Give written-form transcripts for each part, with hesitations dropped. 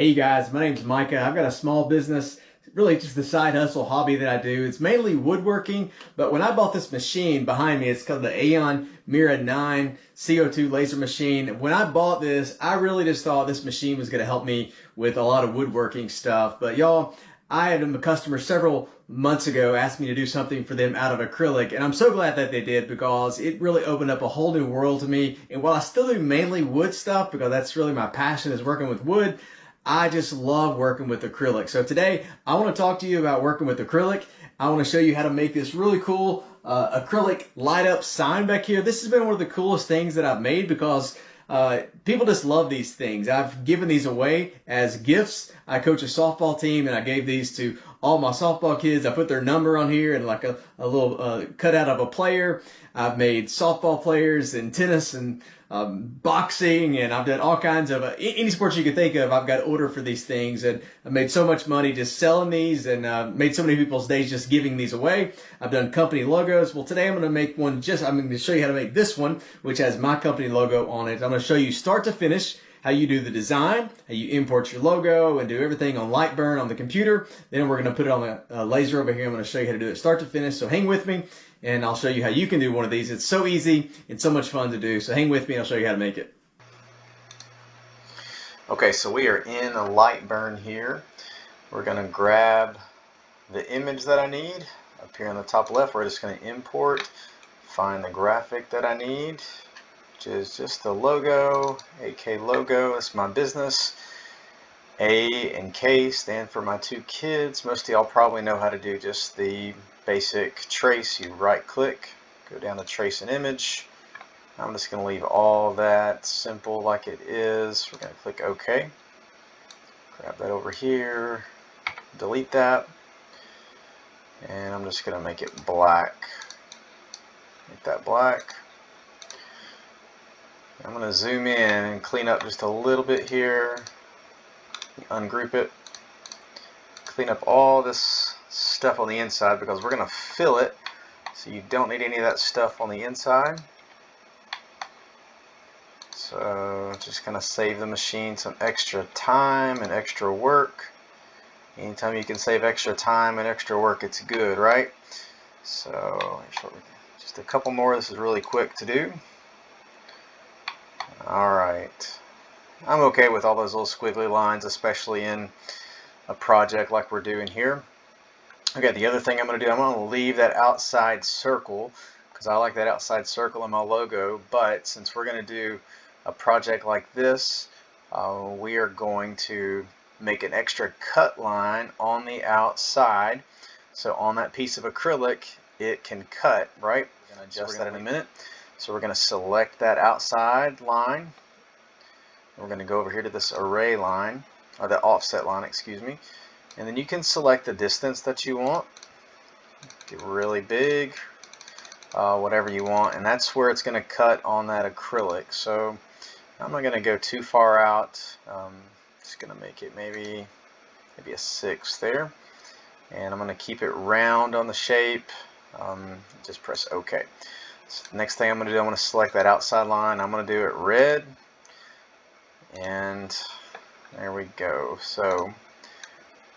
Hey you guys, my name's Micah. I've got a small business, really just the side hustle hobby that I do. It's mainly woodworking, but when I bought this machine behind me, it's called the Aeon Mira 9 CO2 laser machine. When I bought this, I really just thought this machine was going to help me with a lot of woodworking stuff. But y'all, I had a customer several months ago asked me to do something for them out of acrylic, and I'm so glad that they did because it really opened up a whole new world to me. And while I still do mainly wood stuff because that's really my passion is working with wood, I just love working with acrylic. So today I want to talk to you about working with acrylic. I want to show you how to make this really cool acrylic light up sign back here. This has been one of the coolest things that I've made because people just love these things. I've given these away as gifts. I coach a softball team and I gave these to all my softball kids. I put their number on here and like a little cutout of a player. I've made softball players and tennis and boxing, and I've done all kinds of any sports you can think of. I've got order for these things, and I've made so much money just selling these, and made so many people's days just giving these away. I've done company logos. Well, today I'm going to make one. I'm going to show you how to make this one, which has my company logo on it. I'm going to show you start to finish how you do the design, how you import your logo and do everything on Lightburn on the computer. Then we're going to put it on a laser over here. I'm going to show you how to do it start to finish. So hang with me and I'll show you how you can do one of these. It's so easy and so much fun to do. So hang with me and I'll show you how to make it. Okay, so we are in a Lightburn here. We're going to grab the image that I need. Up here on the top left, we're just going to import, find the graphic that I need, which is just the logo, AK logo. It's my business. A and K stand for my two kids. Most of y'all probably know how to do just the basic trace. You right click, go down to trace an image. I'm just going to leave all that simple like it is. We're going to click OK. Grab that over here, delete that, and I'm just going to make it black. Make that black. I'm going to zoom in and clean up just a little bit here. Ungroup it. Clean up all this stuff on the inside because we're going to fill it, so you don't need any of that stuff on the inside. So just going to save the machine some extra time and extra work. Anytime you can save extra time and extra work, it's good, right? So just a couple more. This is really quick to do. Alright. I'm okay with all those little squiggly lines, especially in a project like we're doing here. Okay, the other thing I'm going to do, I'm going to leave that outside circle because I like that outside circle in my logo, but since we're going to do a project like this, we are going to make an extra cut line on the outside. So on that piece of acrylic, it can cut, right? We're going to adjust that in a minute. So we're going to select that outside line. We're going to go over here to this array line, or the offset line, excuse me. And then you can select the distance that you want. Get really big, whatever you want. And that's where it's going to cut on that acrylic. So I'm not going to go too far out. Just going to make it maybe a 6 there. And I'm going to keep it round on the shape. Just press OK. So the next thing I'm going to do, I'm going to select that outside line. I'm going to do it red. And there we go. So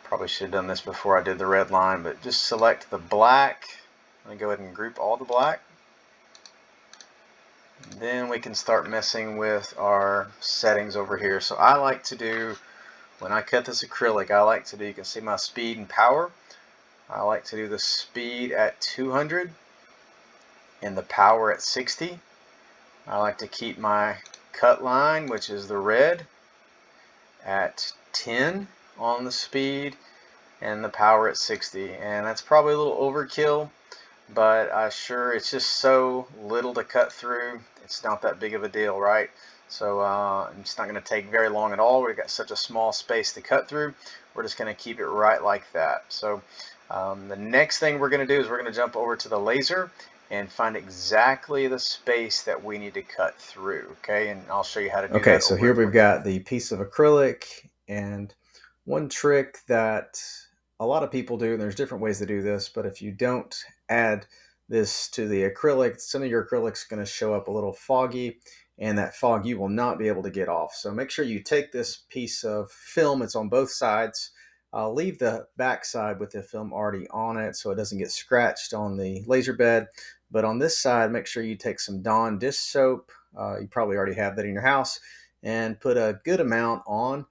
probably should have done this before I did the red line, but just select the black. I'm going to go ahead and group all the black. Then we can start messing with our settings over here. So I like to do, when I cut this acrylic, I like to do, you can see my speed and power. I like to do the speed at 200 and the power at 60. I like to keep my cut line, which is the red, at 10 on the speed and the power at 60. And that's probably a little overkill, but it's just so little to cut through. It's not that big of a deal, right? So it's not going to take very long at all. We've got such a small space to cut through. We're just going to keep it right like that. So the next thing we're going to do is we're going to jump over to the laser and find exactly the space that we need to cut through. Okay, and I'll show you how to do that. Okay, so here we've got the piece of acrylic, and one trick that a lot of people do, and there's different ways to do this, but if you don't add this to the acrylic, some of your acrylic's going to show up a little foggy, and that fog you will not be able to get off. So make sure you take this piece of film, it's on both sides. Leave the back side with the film already on it so it doesn't get scratched on the laser bed. But on this side, make sure you take some Dawn dish soap. You probably already have that in your house, and put a good amount on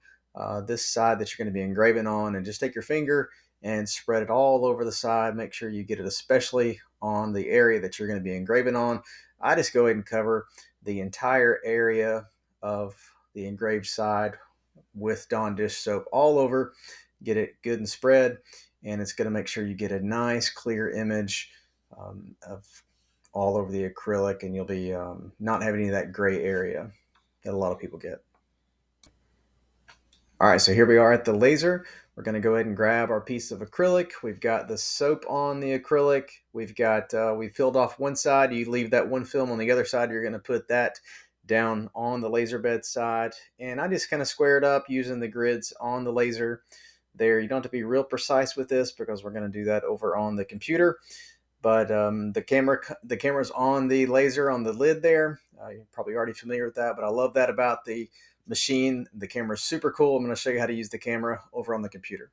this side that you're going to be engraving on, and just take your finger and spread it all over the side. Make sure you get it especially on the area that you're going to be engraving on. I just go ahead and cover the entire area of the engraved side with Dawn dish soap all over. Get it good and spread, and it's going to make sure you get a nice clear image of all over the acrylic, and you'll be not having any of that gray area that a lot of people get. All right, so here we are at the laser. We're going to go ahead and grab our piece of acrylic. We've got the soap on the acrylic. We've filled off one side. You leave that one film on the other side. You're going to put that down on the laser bed side. And I just kind of square it up using the grids on the laser there. You don't have to be real precise with this because we're going to do that over on the computer. But the camera's on the laser on the lid there. You're probably already familiar with that, but I love that about the machine. The camera is super cool. I'm going to show you how to use the camera over on the computer.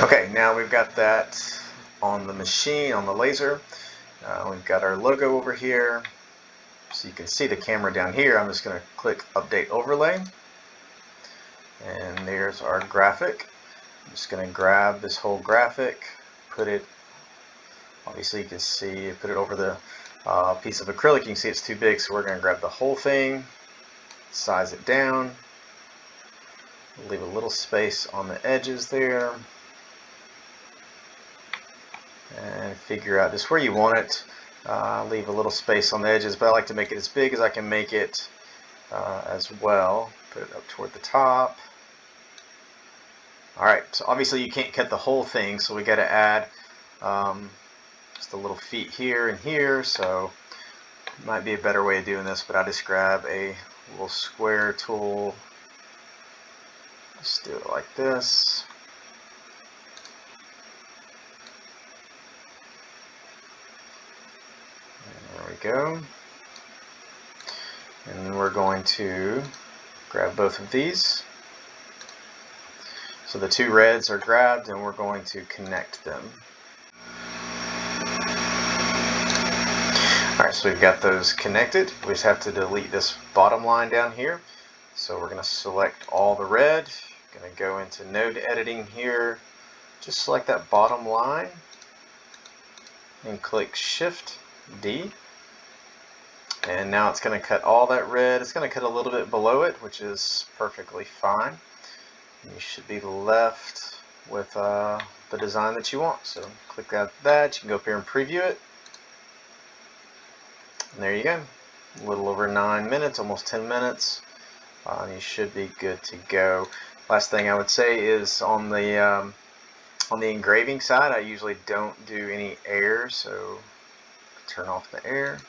Okay, now we've got that on the machine, on the laser. We've got our logo over here. So you can see the camera down here. I'm just going to click Update Overlay. And there's our graphic. I'm just going to grab this whole graphic, put it, obviously you can see, put it over the piece of acrylic. You can see it's too big, so we're going to grab the whole thing, size it down, leave a little space on the edges there, and figure out just where you want it. Leave a little space on the edges, but I like to make it as big as I can make it as well. Put it up toward the top. Alright, so obviously you can't cut the whole thing, so we got to add just a little feet here and here, so it might be a better way of doing this, but I just grab a little square tool, just do it like this. And there we go. And then we're going to grab both of these. So the two reds are grabbed, and we're going to connect them. Alright, so we've got those connected. We just have to delete this bottom line down here. So we're going to select all the red. Going to go into node editing here. Just select that bottom line and click Shift D. And now it's going to cut all that red. It's going to cut a little bit below it, which is perfectly fine. You should be left with the design that you want. So click that. You can go up here and preview it. And there you go. A little over 9 minutes, almost 10 minutes. You should be good to go. Last thing I would say is on the engraving side, I usually don't do any air. So turn off the air.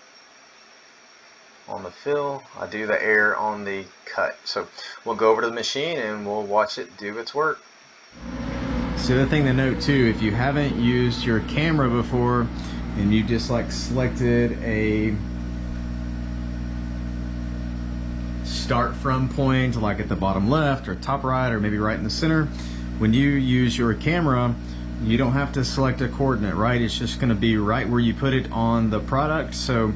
On the fill, I do the air on the cut. So we'll go over to the machine and we'll watch it do its work. So the thing to note too, if you haven't used your camera before and you just like selected a start from point like at the bottom left or top right or maybe right in the center, when you use your camera you don't have to select a coordinate, right? It's just going to be right where you put it on the product. So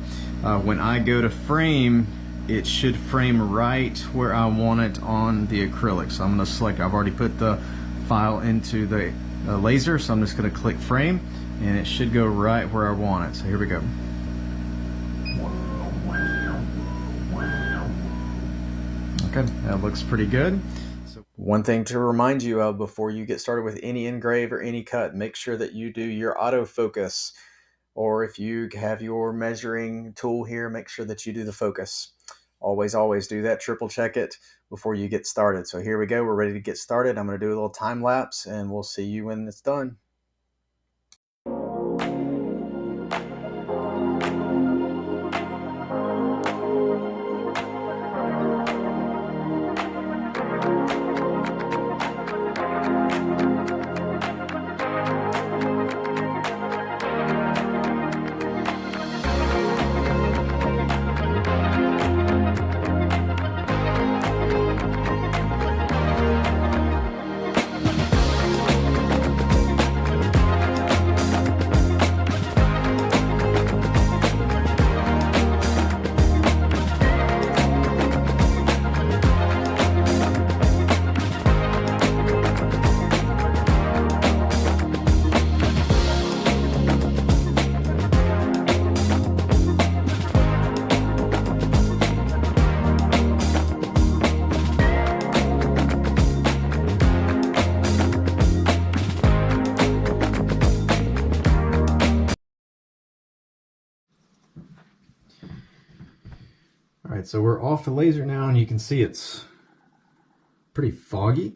when I go to frame, it should frame right where I want it on the acrylic. So I'm going to select, I've already put the file into the laser, so I'm just going to click frame and it should go right where I want it. So here we go. Okay, that looks pretty good. One thing to remind you of before you get started with any engrave or any cut, make sure that you do your autofocus, or if you have your measuring tool here, make sure that you do the focus. Always do that, triple check it before you get started. So here we go, we're ready to get started. I'm going to do a little time lapse and we'll see you when it's done. Alright, so we're off the laser now, and you can see it's pretty foggy,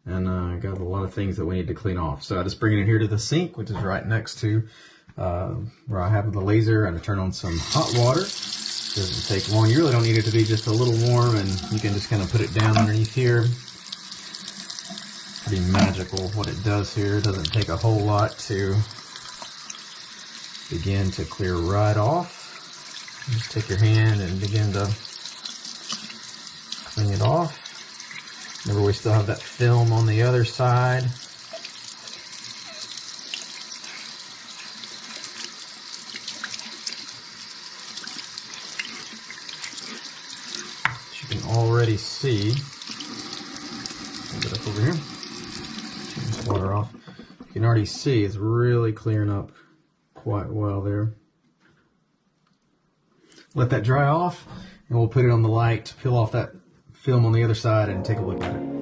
and got a lot of things that we need to clean off. So I just bring it in here to the sink, which is right next to where I have the laser, and I turn on some hot water. Doesn't take long. You really don't need it to be just a little warm, and you can just kind of put it down underneath here. Pretty magical what it does here. It doesn't take a whole lot to begin to clear right off. Just take your hand and begin to clean it off. Remember, we still have that film on the other side. As you can already see, I'll get up over here. Turn this water off. You can already see it's really clearing up quite well there. Let that dry off, and we'll put it on the light to peel off that film on the other side and take a look at it.